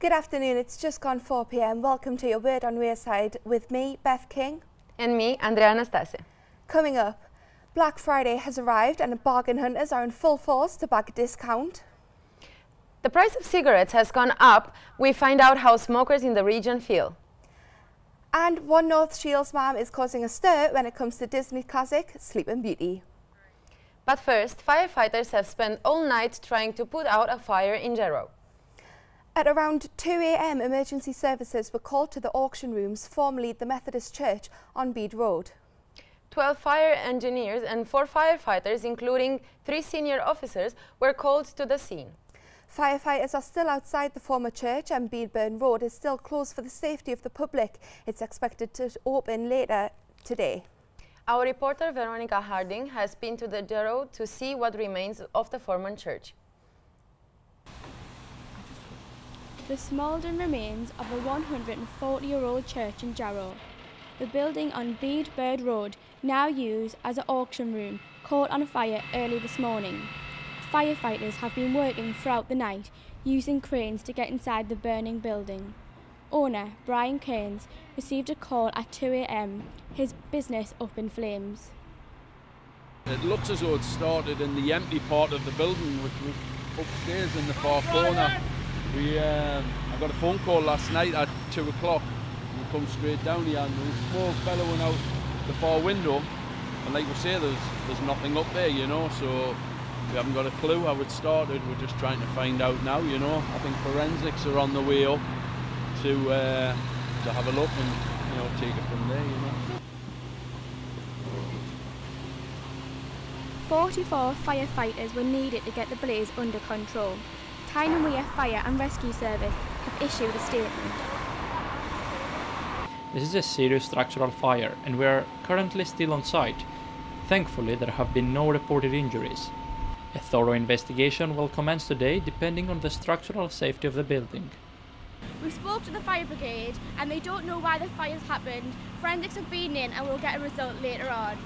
Good afternoon, it's just gone 4 p.m. Welcome to your Word on Wearside with me, Beth King. And me, Andrea Anastasia. Coming up, Black Friday has arrived and bargain hunters are in full force to bag a discount. The price of cigarettes has gone up. We find out how smokers in the region feel. And One North Shields mom is causing a stir when it comes to Disney classic Sleeping Beauty. But first, firefighters have spent all night trying to put out a fire in Jarrow. At around 2 a.m, emergency services were called to the auction rooms, formerly the Methodist Church, on Bede Road. 12 fire engineers and 4 firefighters, including 3 senior officers, were called to the scene. Firefighters are still outside the former church and Bedeburn Road is still closed for the safety of the public. It's expected to open later today. Our reporter Veronica Harding has been to the Jarrow to see what remains of the former church. The smouldering remains of a 140-year-old church in Jarrow. The building on Bedeburn Road, now used as an auction room, caught on fire early this morning. Firefighters have been working throughout the night, using cranes to get inside the burning building. Owner Brian Cairns received a call at 2 a.m, his business up in flames. It looks as though it started in the empty part of the building, which was upstairs in the far corner. I got a phone call last night at 2 o'clock. We come straight down here and there's smoke bellowing out the far window. And like we say, there's nothing up there, you know, so we haven't got a clue how it started. We're just trying to find out now, you know. I think forensics are on the way up to have a look and, you know, take it from there, you know. 44 firefighters were needed to get the blaze under control. Tyne Fire and Rescue Service have issued a statement. This is a serious structural fire and we are currently still on site. Thankfully, there have been no reported injuries. A thorough investigation will commence today depending on the structural safety of the building. We spoke to the fire brigade and they don't know why the fire's happened. Forensics have been in and we'll get a result later on.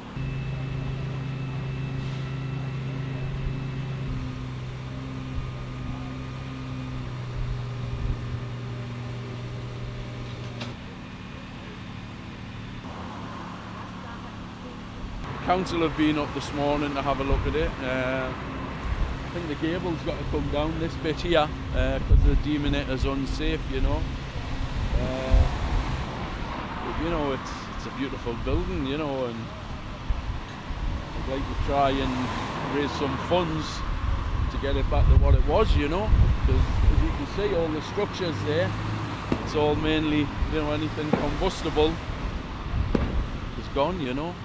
Council have been up this morning to have a look at it. I think the gable's got to come down this bit here because they're deeming it as unsafe, you know. But, you know, it's a beautiful building, you know, and I'd like to try and raise some funds to get it back to what it was, you know. Because as you can see, all the structures there, it's all mainly, you know, anything combustible is gone, you know.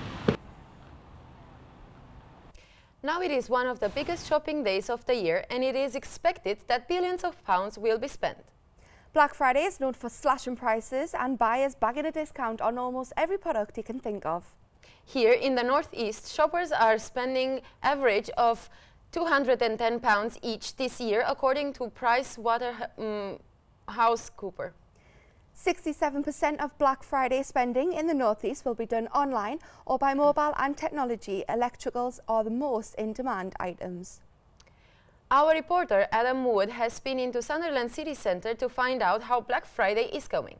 Now it is one of the biggest shopping days of the year and it is expected that billions of pounds will be spent. Black Friday is known for slashing prices and buyers bagging a discount on almost every product you can think of. Here in the northeast, shoppers are spending average of £210 each this year, according to PricewaterhouseCoopers. 67% of Black Friday spending in the northeast will be done online or by mobile and technology. Electricals are the most in-demand items. Our reporter Adam Wood has been into Sunderland city centre to find out how Black Friday is going.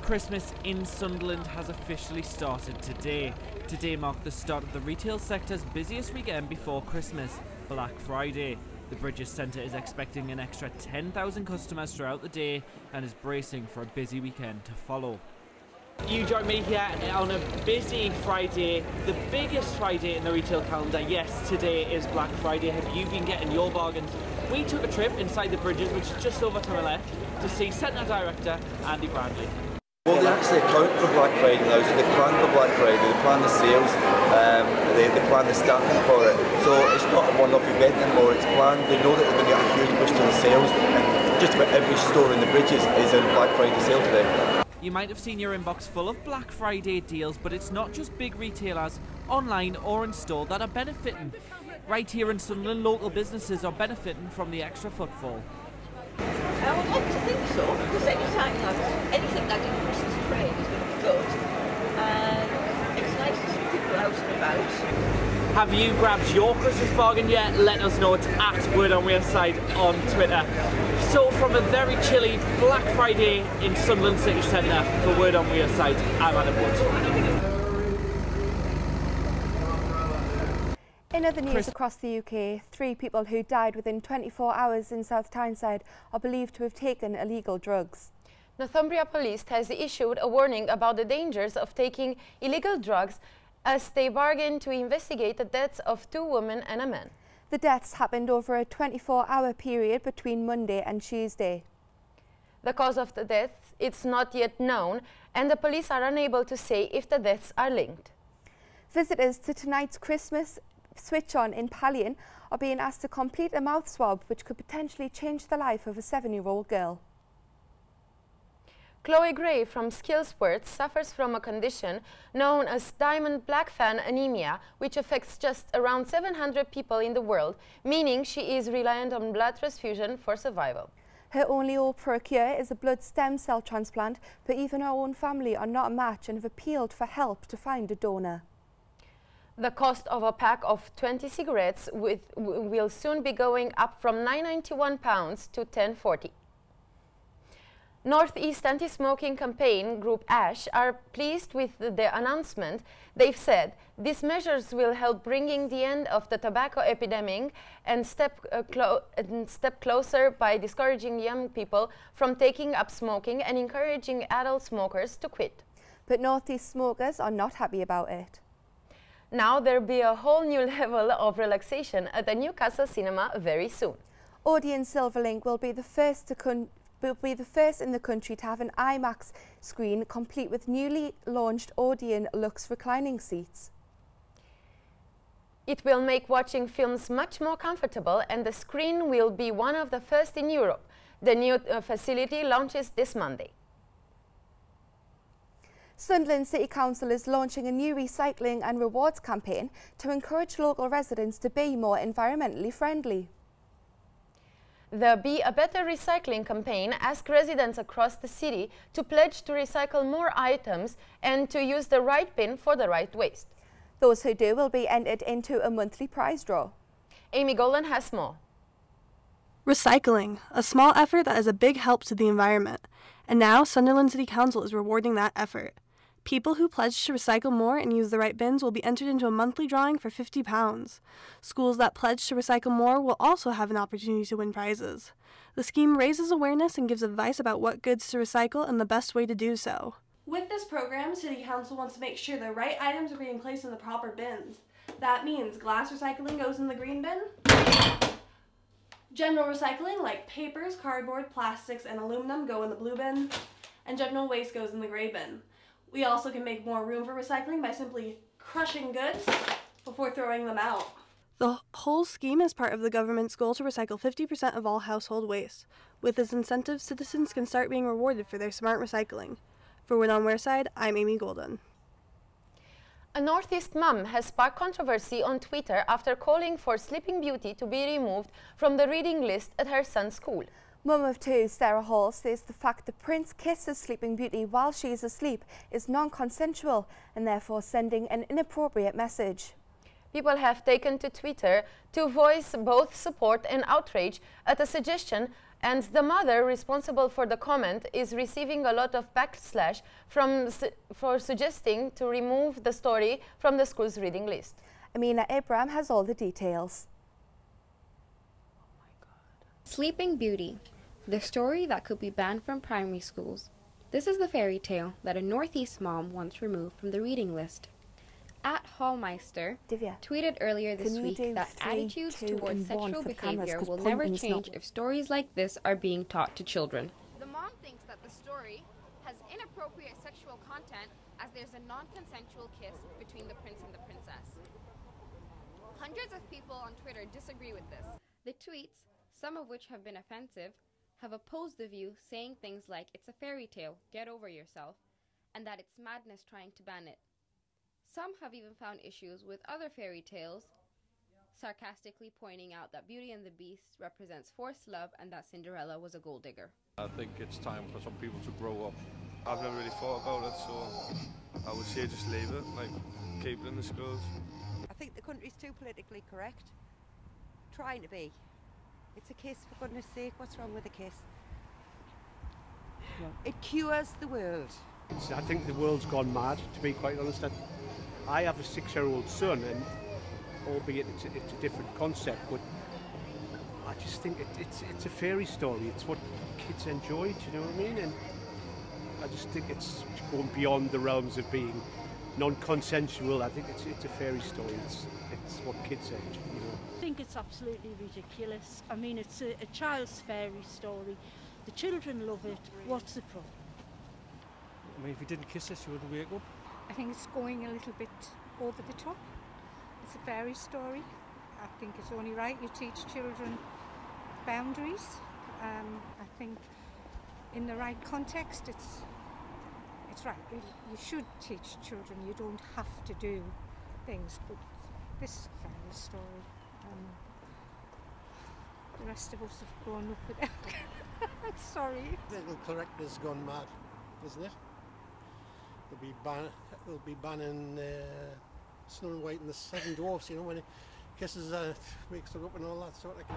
Christmas in Sunderland has officially started today. Today marked the start of the retail sector's busiest weekend before Christmas, Black Friday. The Bridges Centre is expecting an extra 10,000 customers throughout the day and is bracing for a busy weekend to follow. You join me here on a busy Friday, the biggest Friday in the retail calendar. Yes, today is Black Friday. Have you been getting your bargains? We took a trip inside the Bridges, which is just over to my left, to see Centre Director Andy Bradley. Well, they actually account for Black Friday now, so they plan for Black Friday, they plan the sales, they plan the staffing for it. So it's not a one-off event anymore, it's planned. They know that they're going to get a huge boost in the sales, and just about every store in the Bridges is in Black Friday sale today. You might have seen your inbox full of Black Friday deals, but it's not just big retailers, online or in store, that are benefiting. Right here in Sunderland, local businesses are benefiting from the extra footfall. I would like to think so, because anything that increases trade is going to be good, and it's nice to see people out and about. Have you grabbed your Christmas bargain yet? Let us know. It's at Word on Wearside on Twitter. So from a very chilly Black Friday in Sunderland City Centre for Word on Wearside, I'm Adam Wood. In other news across the UK, 3 people who died within 24 hours in South Tyneside are believed to have taken illegal drugs. Northumbria Police has issued a warning about the dangers of taking illegal drugs as they bargain to investigate the deaths of 2 women and a man. The deaths happened over a 24-hour period between Monday and Tuesday. The cause of the deaths is not yet known, and the police are unable to say if the deaths are linked. Visitors to tonight's Christmas switch-on in Pallion are being asked to complete a mouth swab which could potentially change the life of a 7-year-old girl. Chloe Gray from Skillsworth suffers from a condition known as diamond black fan anemia, which affects just around 700 people in the world, meaning she is reliant on blood transfusion for survival. Her only hope for a cure is a blood stem cell transplant, but even her own family are not a match and have appealed for help to find a donor. The cost of a pack of 20 cigarettes will soon be going up from £9.91 to £10.40. North East Anti-Smoking Campaign Group ASH are pleased with the announcement. They've said these measures will help bringing the end of the tobacco epidemic and step closer by discouraging young people from taking up smoking and encouraging adult smokers to quit. But North East smokers are not happy about it. Now there'll be a whole new level of relaxation at the Newcastle cinema very soon. Odeon Silverlink will be the first in the country to have an IMAX screen complete with newly launched Odeon Lux reclining seats. It will make watching films much more comfortable, and the screen will be one of the first in Europe. The new facility launches this Monday. Sunderland City Council is launching a new recycling and rewards campaign to encourage local residents to be more environmentally friendly. The Be a Better Recycling campaign asks residents across the city to pledge to recycle more items and to use the right bin for the right waste. Those who do will be entered into a monthly prize draw. Amy Golden has more. Recycling, a small effort that is a big help to the environment. And now Sunderland City Council is rewarding that effort. People who pledge to recycle more and use the right bins will be entered into a monthly drawing for £50. Schools that pledge to recycle more will also have an opportunity to win prizes. The scheme raises awareness and gives advice about what goods to recycle and the best way to do so. With this program, City Council wants to make sure the right items are being placed in the proper bins. That means glass recycling goes in the green bin. General recycling like papers, cardboard, plastics, and aluminum go in the blue bin. And general waste goes in the gray bin. We also can make more room for recycling by simply crushing goods before throwing them out. The whole scheme is part of the government's goal to recycle 50% of all household waste. With this incentive, citizens can start being rewarded for their smart recycling. For Word on Wearside, I'm Amy Golden. A Northeast mum has sparked controversy on Twitter after calling for Sleeping Beauty to be removed from the reading list at her son's school. Mum of 2, Sarah Hall, says the fact that Prince kisses Sleeping Beauty while she is asleep is non-consensual and therefore sending an inappropriate message. People have taken to Twitter to voice both support and outrage at the suggestion, and the mother responsible for the comment is receiving a lot of backlash for suggesting to remove the story from the school's reading list. Amina Abraham has all the details. Sleeping Beauty, the story that could be banned from primary schools. This is the fairy tale that a Northeast mom wants removed from the reading list. At Hallmeister tweeted earlier this week that attitudes towards sexual behavior will never change if stories like this are being taught to children. The mom thinks that the story has inappropriate sexual content as there's a non-consensual kiss between the prince and the princess. Hundreds of people on Twitter disagree with this. The tweets, some of which have been offensive, have opposed the view, saying things like it's a fairy tale, get over yourself, and that it's madness trying to ban it. Some have even found issues with other fairy tales, sarcastically pointing out that Beauty and the Beast represents forced love and that Cinderella was a gold digger. I think it's time for some people to grow up. I've never really thought about it, so I would say just leave it, like keep it in the schools. I think the country's too politically correct. Trying to be. It's a kiss, for goodness sake. What's wrong with a kiss? It cures the world. I think the world's gone mad, to be quite honest. I have a 6-year-old son, and albeit it's a different concept, but I just think it's a fairy story. It's what kids enjoy, do you know what I mean? And I just think it's going beyond the realms of being non-consensual. I think it's a fairy story. It's what kids enjoy, you know. I think it's absolutely ridiculous. I mean, it's a child's fairy story. The children love it. What's the problem? I mean, if you didn't kiss us, you wouldn't wake up. I think it's going a little bit over the top. It's a fairy story. I think it's only right you teach children boundaries. I think in the right context, it's right. You should teach children. You don't have to do things, but this is a fairy story. The rest of us have grown up with it. Sorry. Political correctness has gone mad, isn't it? They'll be banning Snow and White and the Seven Dwarfs, you know, when it kisses wakes her up and all that sort of thing.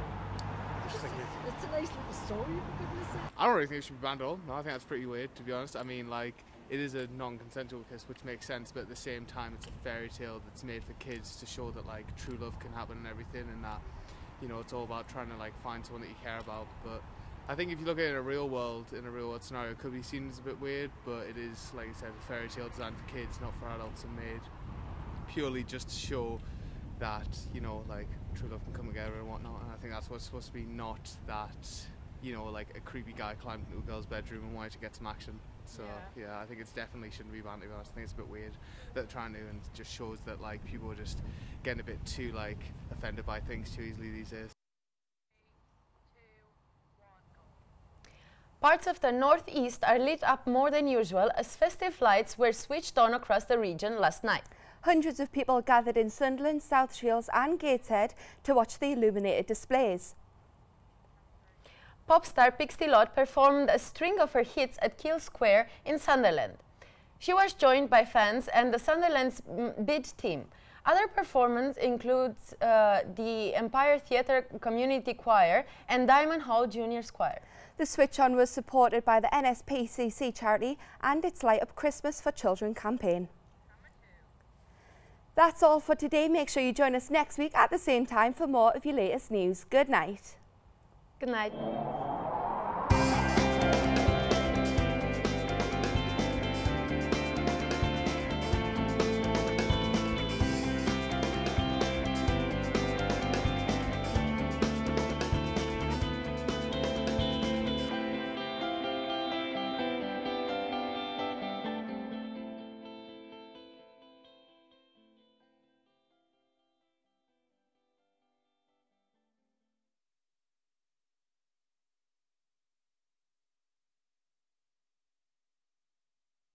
It's a nice little story, for goodness sake. I don't really think it should be banned at all. No, I think that's pretty weird, to be honest. I mean, like, it is a non-consensual kiss, which makes sense, but at the same time, it's a fairy tale that's made for kids to show that, like, true love can happen and everything, and that, you know, it's all about trying to, like, find someone that you care about. But I think if you look at it in a real world scenario, it could be seen as a bit weird, but it is, like I said, a fairy tale designed for kids, not for adults, and made purely just to show that, you know, like, true love can come together and whatnot. And I think that's what's supposed to be, not that, you know, like a creepy guy climbed into a girl's bedroom and wanted to get some action. So yeah, I think it's definitely shouldn't be banned, to be honest. I think it's a bit weird that they're trying to, and it just shows that, like, people are just getting a bit too, like, offended by things too easily these days. Parts of the northeast are lit up more than usual as festive lights were switched on across the region last night. Hundreds of people gathered in Sunderland, South Shields and Gateshead to watch the illuminated displays. Pop star Pixie Lott performed a string of her hits at Keele Square in Sunderland. She was joined by fans and the Sunderland's bid team. Other performances include the Empire Theatre Community Choir and Diamond Hall Junior Choir. The switch on was supported by the NSPCC charity and its Light Up Christmas for Children campaign. That's all for today. Make sure you join us next week at the same time for more of your latest news. Good night. Good night.